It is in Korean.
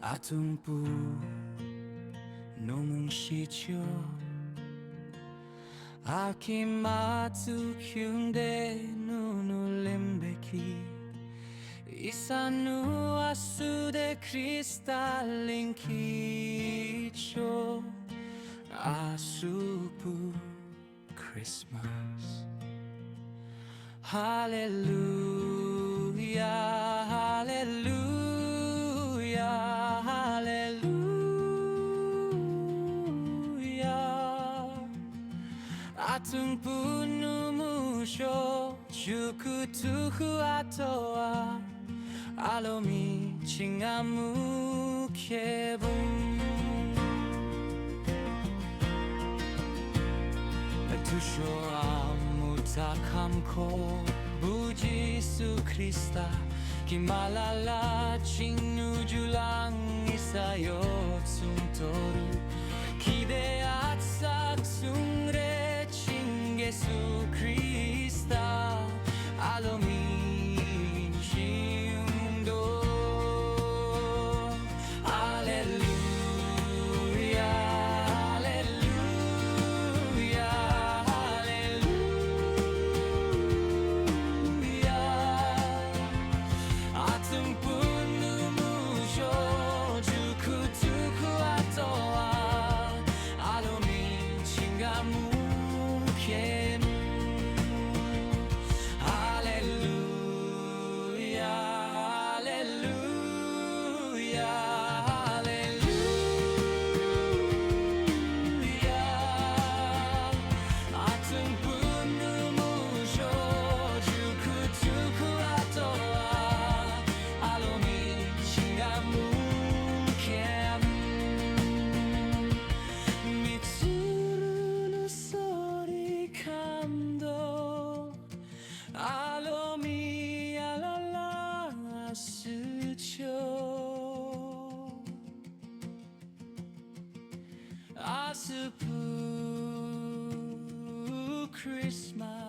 아둥부 노문시죠 아키마츠 흉대 눈울림베키 이산누 아수데 크리스탈린 키초 아수부 크리스마스 할렐루야 할렐루야 할렐루야 아퉁부 누무쇼 주쿠투후 아토아 알로미 칭아무 케붐 투쇼 아무타캄코 부지수 크리스타 기말랄라 칭누줄랑 이사요 숭토루 기대앗삭 숭레 칭게수 크리스타 알로미 시움도 할렐루야 할렐루야 할렐루야 아tum뿐 누무쇼 주쿠투쿠 아토아 알로미 칭가무케누 할렐루야 할렐루야 할렐루야 아tum뿐 누무쇼 주쿠투쿠 아토아 알로미 칭가무케누 미츠루누 소리 감도 알로미 알랄라 스쳐 아스푸 크리스마스